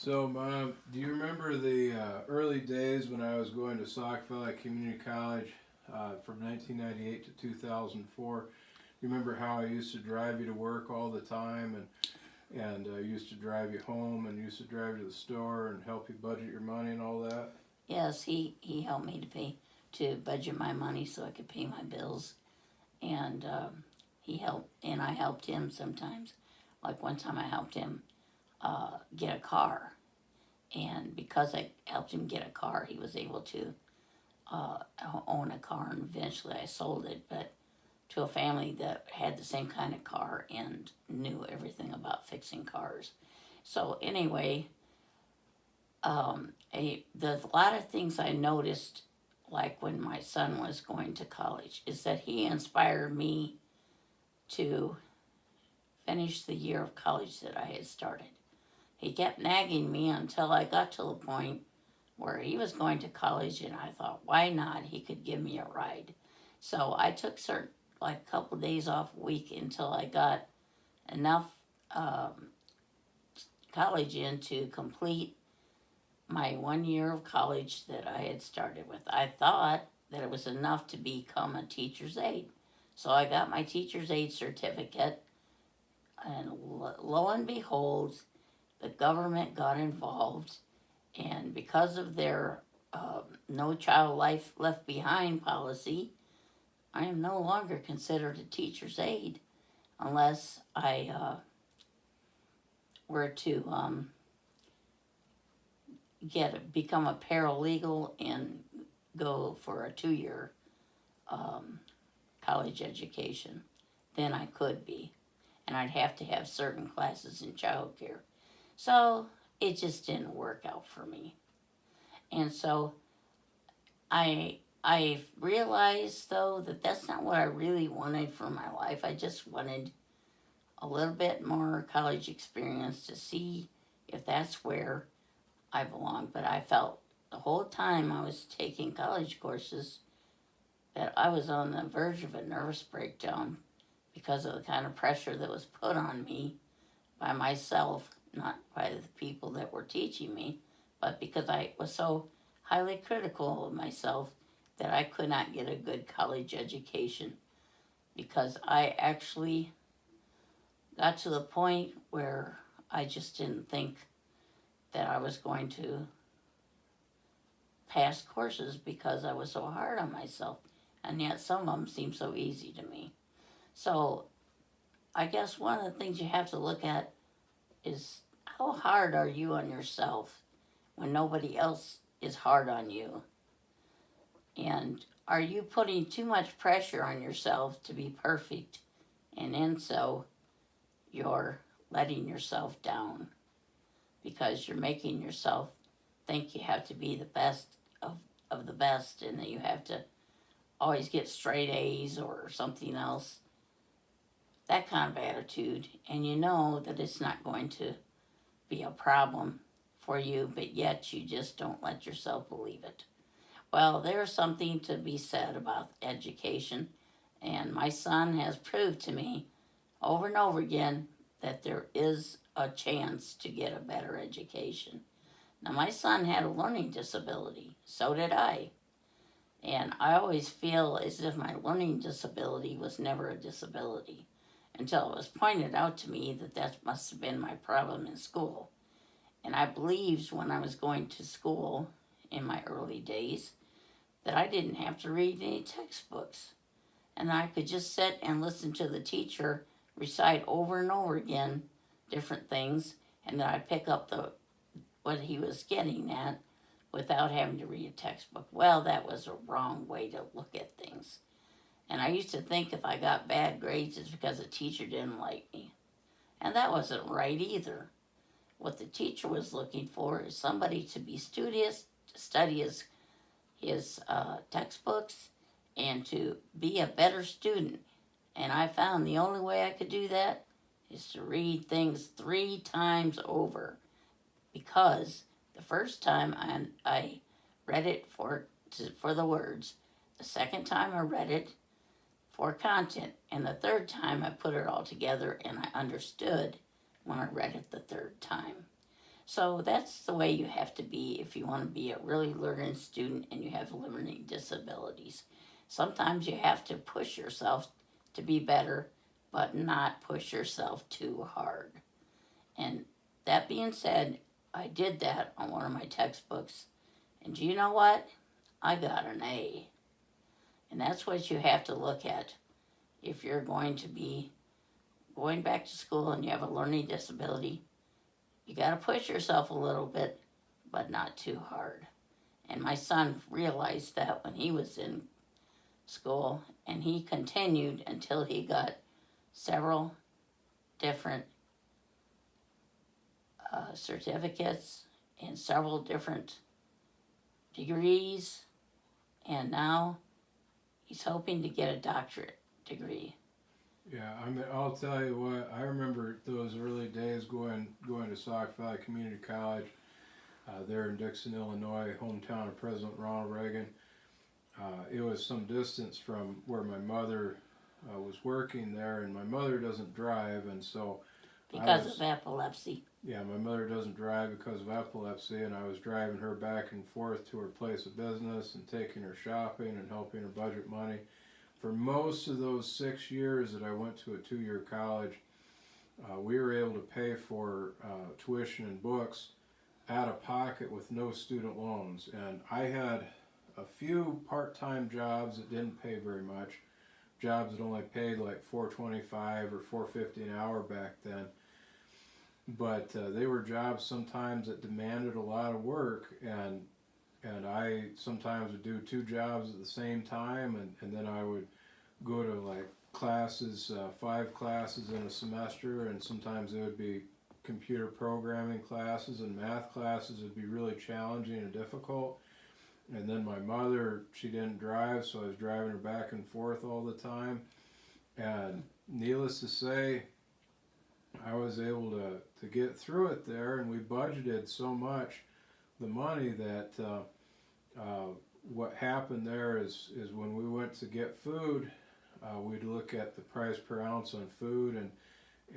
So, Mom, do you remember the early days when I was going to Sauk Valley Community College from 1998 to 2004? You remember how I used to drive you to work all the time and used to drive you home and used to drive you to the store and help you budget your money and all that? Yes, he helped me to budget my money so I could pay my bills, and he helped, and I helped him sometimes. Like one time, I helped him get a car, and because I helped him get a car, he was able to uh, own a car, and eventually I sold it, but to a family that had the same kind of car and knew everything about fixing cars. So anyway, there's a lot of things I noticed, like when my son was going to college, is that he inspired me to finish the year of college that I had started. He kept nagging me until I got to the point where he was going to college, and I thought, why not? He could give me a ride. So I took like a couple of days off a week until I got enough um, college in to complete my 1 year of college that I had started with. I thought that it was enough to become a teacher's aide. So I got my teacher's aide certificate, and lo and behold, the government got involved, and because of their no child life left behind policy, I am no longer considered a teacher's aide unless I were to become a paralegal and go for a 2 year um, college education. Then I could be, and I'd have to have certain classes in childcare. So it just didn't work out for me, and so I realized though that that's not what I really wanted for my life. I just wanted a little bit more college experience to see if that's where I belonged. But I felt the whole time I was taking college courses that I was on the verge of a nervous breakdown because of the kind of pressure that was put on me by myself, not by the people that were teaching me, but because I was so highly critical of myself that I could not get a good college education, because I actually got to the point where I just didn't think that I was going to pass courses because I was so hard on myself, and yet some of them seem so easy to me. So I guess one of the things you have to look at is, how hard are you on yourself when nobody else is hard on you? And are you putting too much pressure on yourself to be perfect, and in so you're letting yourself down because you're making yourself think you have to be the best of the best, and that you have to always get straight A's or something else? That kind of attitude, and you know that it's not going to be a problem for you, but yet you just don't let yourself believe it. Well, there's something to be said about education, and my son has proved to me over and over again that there is a chance to get a better education. Now, my son had a learning disability, so did I. And I always feel as if my learning disability was never a disability until it was pointed out to me that that must have been my problem in school. And I believed when I was going to school in my early days that I didn't have to read any textbooks. And I could just sit and listen to the teacher recite over and over again different things, and that I'd pick up what he was getting at without having to read a textbook. Well, that was a wrong way to look at things. And I used to think if I got bad grades, it's because the teacher didn't like me. And that wasn't right either. What the teacher was looking for is somebody to be studious, to study his textbooks, and to be a better student. And I found the only way I could do that is to read things 3 times over, because the first time I read it for the words, the second time I read it for content, and the third time I put it all together and I understood when I read it the third time. So that's the way you have to be if you want to be a really learning student and you have learning disabilities. Sometimes you have to push yourself to be better, but not push yourself too hard. And that being said, I did that on one of my textbooks. And do you know what? I got an A. And that's what you have to look at if you're going to be going back to school and you have a learning disability. You got to push yourself a little bit, but not too hard. And my son realized that when he was in school, and he continued until he got several different certificates and several different degrees, and now he's hoping to get a doctorate degree. Yeah, I mean, I'll tell you what. I remember those early days going to Sauk Valley Community College, there in Dixon, Illinois, hometown of President Ronald Reagan. It was some distance from where my mother was working there, and my mother doesn't drive, and so because of epilepsy. Yeah, my mother doesn't drive because of epilepsy, and I was driving her back and forth to her place of business and taking her shopping and helping her budget money. For most of those 6 years that I went to a 2-year college, we were able to pay for tuition and books out of pocket with no student loans. And I had a few part-time jobs that didn't pay very much, jobs that only paid like $4.25 or $4.50 an hour back then. But they were jobs sometimes that demanded a lot of work, and I sometimes would do 2 jobs at the same time, and then I would go to like classes, 5 classes in a semester, and sometimes it would be computer programming classes, and math classes would be really challenging and difficult. And then my mother, she didn't drive, so I was driving her back and forth all the time. And needless to say, I was able to get through it there, and we budgeted so much the money that what happened there is when we went to get food, we'd look at the price per ounce on food,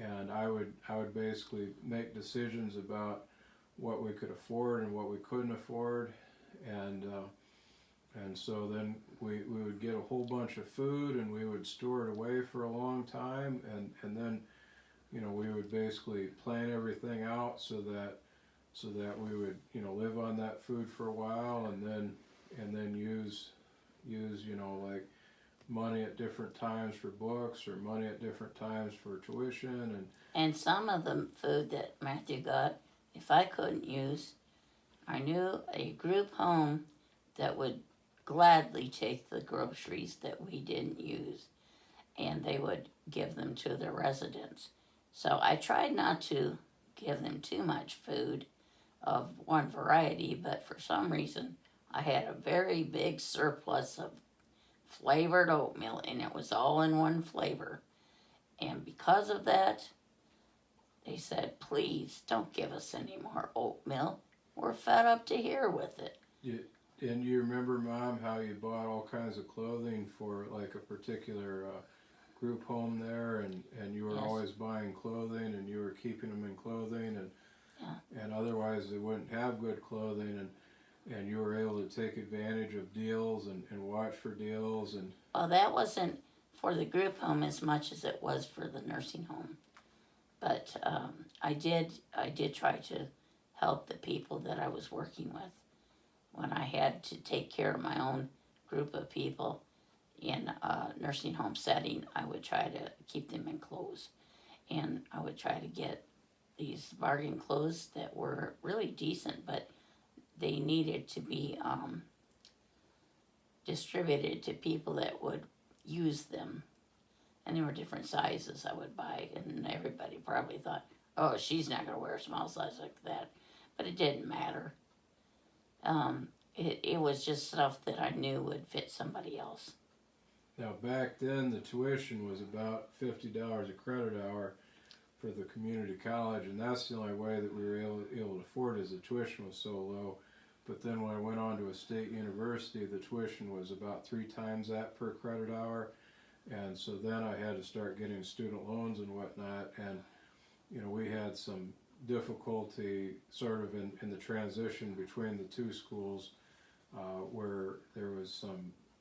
and I would basically make decisions about what we could afford and what we couldn't afford, and so then we would get a whole bunch of food, and we would store it away for a long time, and then we would basically plan everything out so that we would live on that food for a while, and then use like money at different times for books or money at different times for tuition. And some of the food that Matthew got, if I couldn't use, I knew a group home that would gladly take the groceries that we didn't use, and they would give them to the residents. So I tried not to give them too much food of one variety, but for some reason I had a very big surplus of flavored oatmeal, and it was all in one flavor. And because of that, they said, please don't give us any more oatmeal. We're fed up to here with it. And you remember, Mom, how you bought all kinds of clothing for like a particular group home there, and you were Yes. always buying clothing, and you were keeping them in clothing, and otherwise they wouldn't have good clothing, and you were able to take advantage of deals and watch for deals. And Well, that wasn't for the group home as much as it was for the nursing home. But I did try to help the people that I was working with. When I had to take care of my own group of people in a nursing home setting, I would try to keep them in clothes. And I would try to get these bargain clothes that were really decent, but they needed to be distributed to people that would use them. And there were different sizes I would buy, and everybody probably thought, oh, she's not going to wear a small size like that. But it didn't matter. It was just stuff that I knew would fit somebody else. now back then the tuition was about $50 a credit hour for the community college, and that's the only way that we were able to afford it, as the tuition was so low. But then when I went on to a state university, the tuition was about 3 times that per credit hour, and so then I had to start getting student loans and whatnot, and we had some difficulty sort of in the transition between the two schools, where there was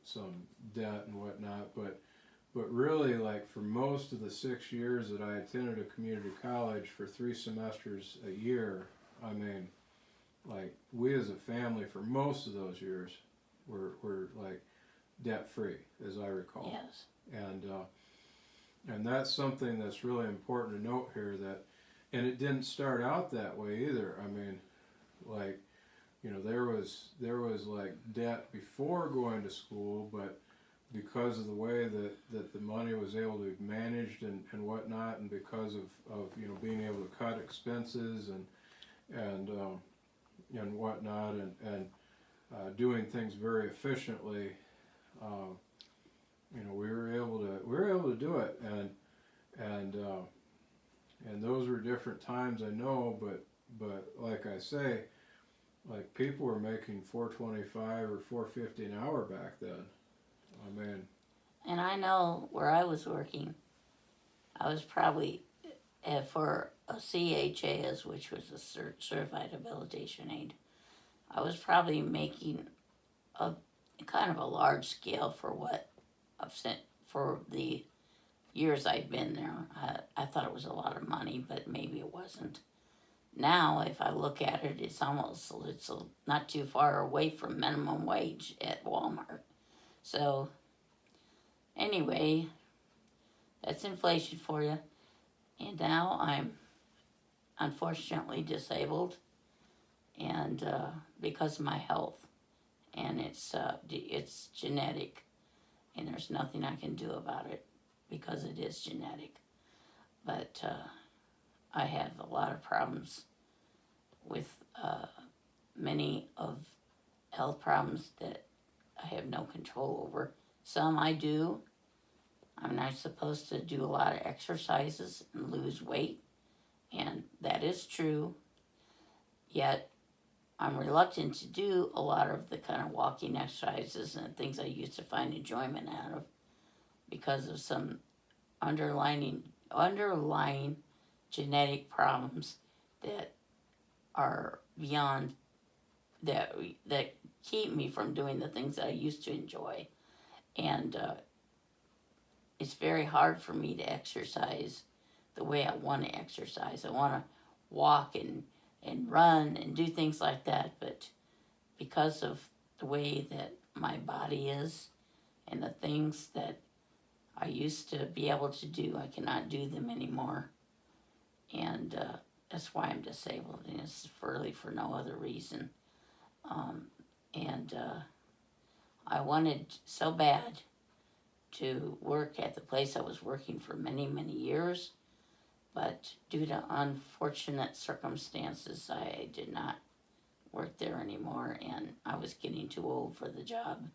some debt and whatnot, but really, like, for most of the 6 years that I attended a community college for 3 semesters a year, I mean, like, we as a family for most of those years were like debt free, as I recall. Yes. And that's something that's really important to note here, that, and it didn't start out that way either. I mean, like, you know, there was like debt before going to school, but because of the way that the money was able to be managed and whatnot, and because of you know, being able to cut expenses and whatnot, and doing things very efficiently, you know, we were able to do it, and those were different times, I know, but like I say, like, people were making $4.25 or $4.50 an hour back then. I mean, And I know where I was working, I was probably for a CHAS, which was a certified habilitation aid. I was probably making a kind of a large scale for what I've sent for the years I'd been there. I thought it was a lot of money, but maybe it wasn't. Now, if I look at it, it's not too far away from minimum wage at Walmart. So, anyway, that's inflation for you. And now I'm unfortunately disabled, and because of my health, and it's genetic, and there's nothing I can do about it because it is genetic. But I have a lot of problems with many of health problems that I have no control over. Some I do. I'm not supposed to do a lot of exercises and lose weight, and that is true. Yet I'm reluctant to do a lot of the kind of walking exercises and things I used to find enjoyment out of because of some underlying genetic problems that are beyond that keep me from doing the things that I used to enjoy. And it's very hard for me to exercise the way I want to exercise. I want to walk and run and do things like that, but because of the way that my body is and the things that I used to be able to do, I cannot do them anymore. And that's why I'm disabled, and it's really for no other reason. I wanted so bad to work at the place I was working for many, many years, but due to unfortunate circumstances, I did not work there anymore, and I was getting too old for the job,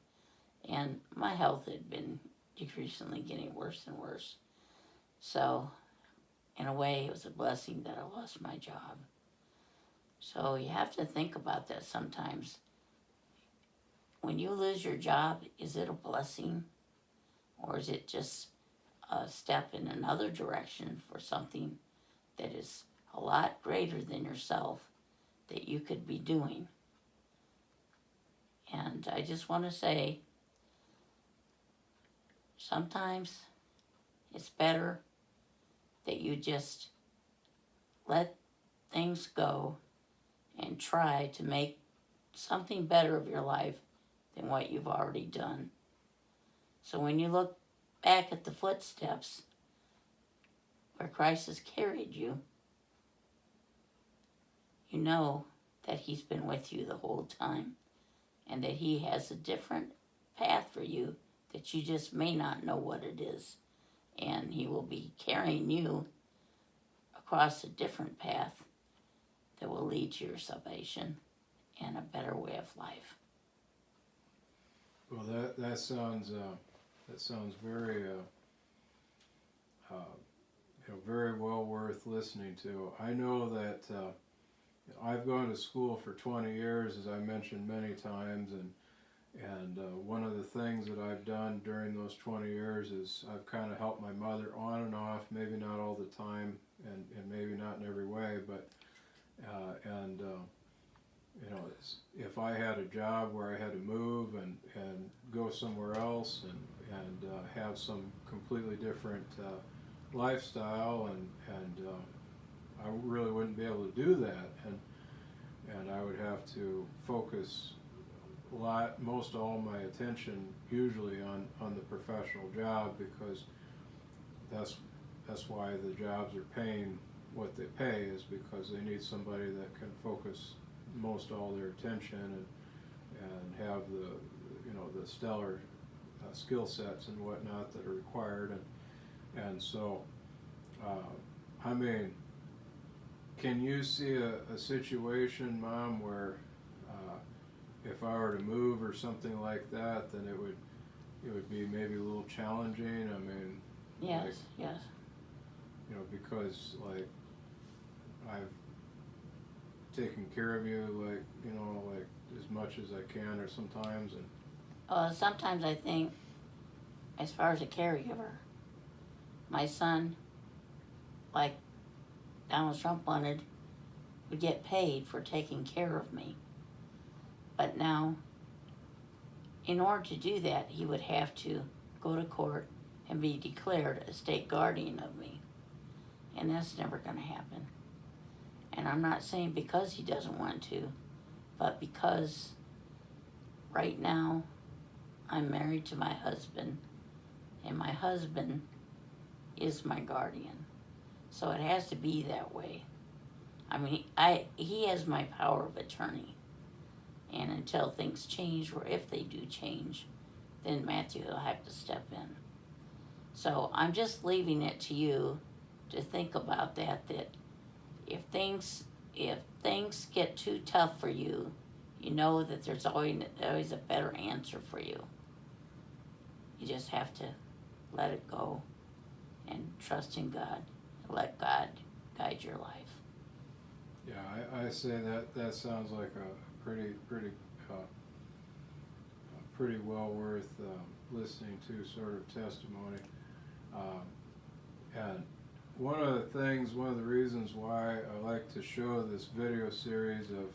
and my health had been decreasingly getting worse and worse. So, in a way, it was a blessing that I lost my job. So you have to think about that sometimes. When you lose your job, is it a blessing? Or is it just a step in another direction for something that is a lot greater than yourself that you could be doing? And I just want to say, sometimes it's better that you just let things go and try to make something better of your life than what you've already done. So when you look back at the footsteps where Christ has carried you, you know that He's been with you the whole time, and that He has a different path for you that you just may not know what it is. And He will be carrying you across a different path that will lead to your salvation and a better way of life. Well, that sounds very very well worth listening to. I know that I've gone to school for 20 years, as I mentioned many times, and one of the things that I've done during those 20 years is I've kind of helped my mother on and off, maybe not all the time, and maybe not in every way, but If I had a job where I had to move and go somewhere else and have some completely different lifestyle, and I really wouldn't be able to do that, and I would have to focus most all my attention usually on the professional job, because that's why the jobs are paying what they pay, is because they need somebody that can focus most all their attention and have the stellar skill sets and whatnot that are required, and so I mean, can you see a situation, Mom, where if I were to move or something like that, then it would be maybe a little challenging? I mean, Yes, like, yes. because like I've taken care of you, like as much as I can, or sometimes, and Sometimes I think, as far as a caregiver, my son, like Donald Trump wanted, would get paid for taking care of me. But now, in order to do that, he would have to go to court and be declared a state guardian of me. And that's never going to happen. And I'm not saying because he doesn't want to, but because right now I'm married to my husband, and my husband is my guardian. So it has to be that way. I mean, he has my power of attorney. And until things change, or if they do change, then Matthew will have to step in. So I'm just leaving it to you to think about that if things get too tough for you, you know that there's always a better answer for you. You just have to let it go and trust in God and let God guide your life. yeah, I say that sounds like a pretty well worth listening to sort of testimony. And one of the reasons why I like to show this video series of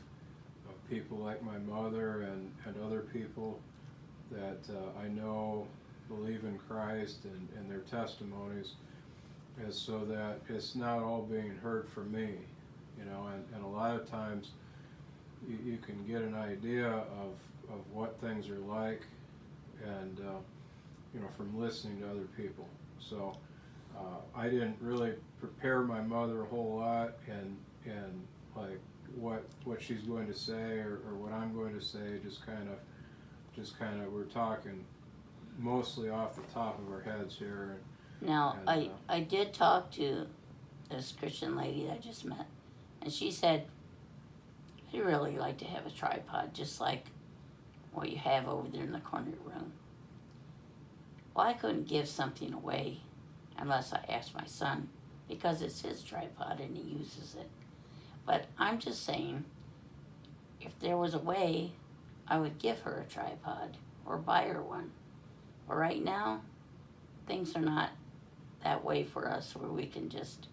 people like my mother and other people that I know believe in Christ and their testimonies, is so that it's not all being heard from me, and a lot of times you can get an idea of what things are like, and from listening to other people. So I didn't really prepare my mother a whole lot, and like what she's going to say or what I'm going to say, just kind of we're talking mostly off the top of our heads here. Now, I did talk to this Christian lady that I just met, and she said, I'd really like to have a tripod just like what you have over there in the corner of your room. Well, I couldn't give something away unless I asked my son, because it's his tripod and he uses it. But I'm just saying, if there was a way, I would give her a tripod or buy her one. But right now, things are not that way for us, where we can just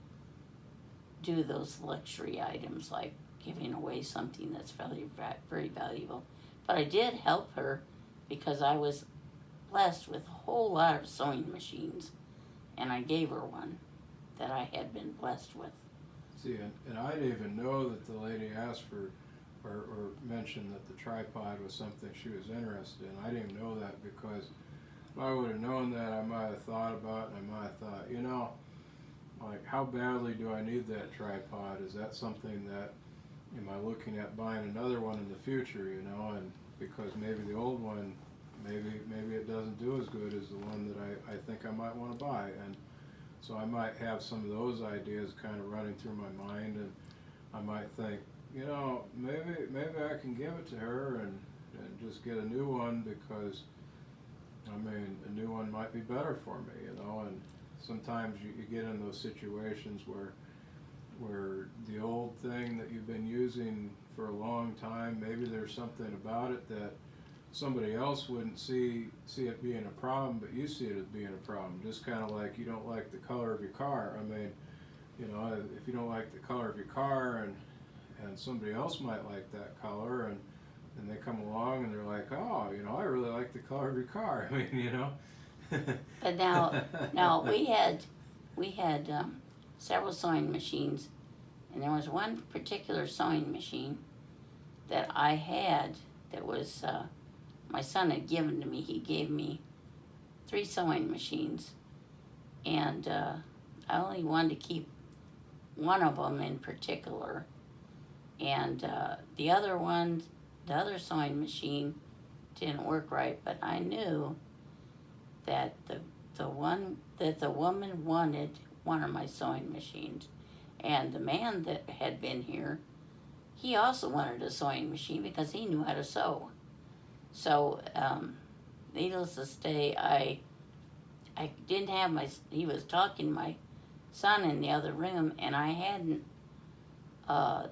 do those luxury items like giving away something that's very, very valuable. But I did help her because I was blessed with a whole lot of sewing machines, and I gave her one that I had been blessed with. See, and I didn't even know that the lady asked for or mentioned that the tripod was something she was interested in. I didn't know that, because if I would have known that, I might have thought about it, and I might have thought, like, how badly do I need that tripod? Is that something that, am I looking at buying another one in the future, and because maybe the old one, maybe it doesn't do as good as the one that I think I might want to buy. And so I might have some of those ideas kind of running through my mind, and I might think, maybe I can give it to her and just get a new one, because a new one might be better for me, and sometimes you get in those situations where the old thing that you've been using for a long time, maybe there's something about it that somebody else wouldn't see it being a problem, but you see it as being a problem. Just kind of like you don't like the color of your car. If you don't like the color of your car, and somebody else might like that color, and they come along and they're like, oh, you know, I really like the color of your car. I mean, you know. But now we had several sewing machines, and there was one particular sewing machine that I had that was my son had given to me. He gave me 3 sewing machines, and I only wanted to keep one of them in particular, and the other sewing machine didn't work right. But I knew that the woman wanted one of my sewing machines, and the man that had been here, he also wanted a sewing machine because he knew how to sew. So, needless to say, I didn't have he was talking to my son in the other room, and I hadn't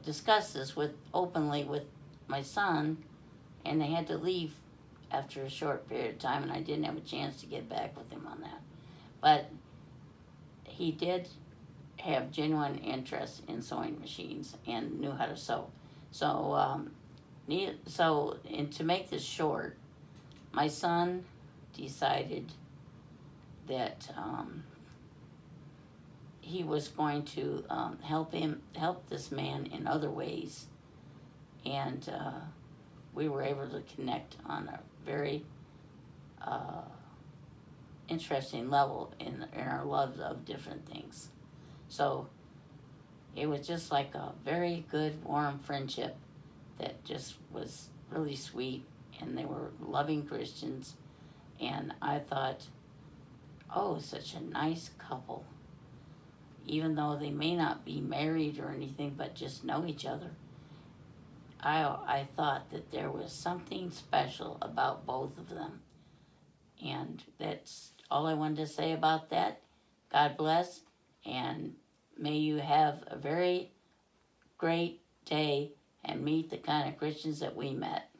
discussed this openly with my son, and they had to leave after a short period of time, and I didn't have a chance to get back with him on that. But he did have genuine interest in sewing machines and knew how to sew. So, and to make this short, my son decided that he was going to help this man in other ways, and we were able to connect on a very interesting level in our loves of different things. So it was just like a very good, warm friendship that just was really sweet, and they were loving Christians, and I thought, oh, such a nice couple. Even though they may not be married or anything, but just know each other. I thought that there was something special about both of them. And that's all I wanted to say about that. God bless, and may you have a very great day and meet the kind of Christians that we met.